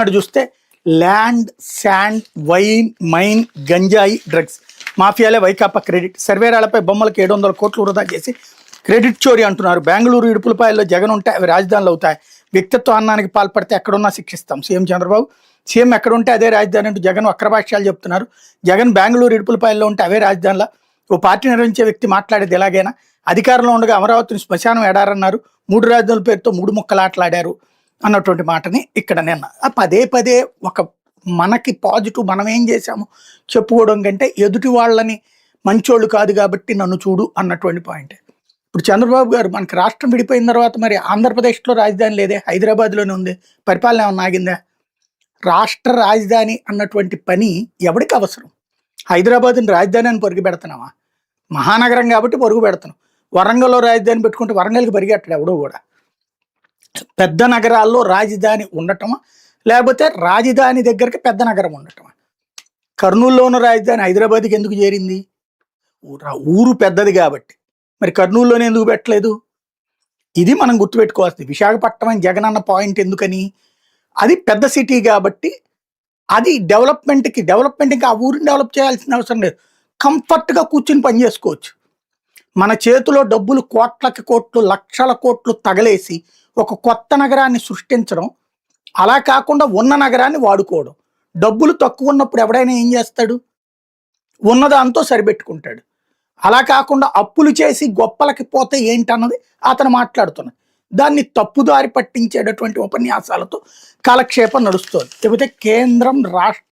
అటు చూస్తే land, sand, wine, mine, గంజాయి, డ్రగ్స్ మాఫియాలే వైకాపా క్రెడిట్. సర్వేరాలపై బొమ్మలకు 700 కోట్లు వృధా చేసి క్రెడిట్ చోరీ అంటున్నారు. బెంగళూరు ఇడుపులపాయల్లో జగన్ ఉంటే అవి రాజధానులు అవుతాయి. వ్యక్తిత్వ అన్నానికి పాల్పడితే ఎక్కడున్నా శిక్షిస్తాం సీఎం చంద్రబాబు. సీఎం ఎక్కడుంటే అదే రాజధాని అంటూ జగన్ వక్రభాష్యాలు చెప్తున్నారు. జగన్ బెంగళూరు ఇడుపులపాయల్లో ఉంటే అవే రాజధానిలా? ఓ పార్టీ నిర్వహించే వ్యక్తి మాట్లాడేది ఎలాగైనా. అధికారంలో ఉండగా అమరావతిని శ్మశానం ఎడారన్నారు. 3 రాజధానుల పేరుతో 3 ముక్కలాటలాడారు అన్నటువంటి మాటని ఇక్కడ నిన్న పదే పదే ఒక మనకి పాజిటివ్ మనం ఏం చేశాము చెప్పుకోవడం కంటే ఎదుటి వాళ్ళని మంచోళ్ళు కాదు కాబట్టి నన్ను చూడు అన్నటువంటి పాయింట్. ఇప్పుడు చంద్రబాబు గారు మనకి రాష్ట్రం విడిపోయిన తర్వాత మరి ఆంధ్రప్రదేశ్లో రాజధాని లేదే, హైదరాబాద్లోనే ఉంది. పరిపాలన ఏమన్నా ఆగిందా? రాష్ట్ర రాజధాని అన్నటువంటి పని ఎవరికి అవసరం? హైదరాబాద్ని రాజధాని అని పొరుగు పెడుతున్నావా? మహానగరం కాబట్టి పొరుగు పెడుతున్నాం. వరంగల్లో రాజధాని పెట్టుకుంటే వరంగల్కి పరిగెట్టడు ఎవడో కూడా. పెద్ద నగరాల్లో రాజధాని ఉండటమా, లేకపోతే రాజధాని దగ్గరికి పెద్ద నగరం ఉండటమా? కర్నూలులో ఉన్న రాజధాని హైదరాబాద్కి ఎందుకు చేరింది? ఊరు పెద్దది కాబట్టి. మరి కర్నూలులోనే ఎందుకు పెట్టలేదు? ఇది మనం గుర్తుపెట్టుకోవాల్సింది. విశాఖపట్నం అని జగన్ అన్న పాయింట్ ఎందుకని? అది పెద్ద సిటీ కాబట్టి అది డెవలప్మెంట్ ఇంకా ఆ ఊరిని డెవలప్ చేయాల్సిన అవసరం లేదు. కంఫర్ట్గా కూర్చుని పని చేసుకోవచ్చు. మన చేతిలో డబ్బులు కోట్లకి కోట్లు, లక్షల కోట్లు తగలేసి ఒక కొత్త నగరాన్ని సృష్టించడం, అలా కాకుండా ఉన్న నగరాన్ని వాడుకోవడం. డబ్బులు తక్కువ ఉన్నప్పుడు ఎవడైనా ఏం చేస్తాడు? ఉన్నదాంతో సరిపెట్టుకుంటాడు. అలా కాకుండా అప్పులు చేసి గొప్పలకి పోతే ఏంటన్నది అతను మాట్లాడుతున్నాడు. దాన్ని తప్పుదారి పట్టించేటటువంటి ఉపన్యాసాలతో కాలక్షేపం నడుస్తుంది. లేకపోతే కేంద్రం రాష్ట్ర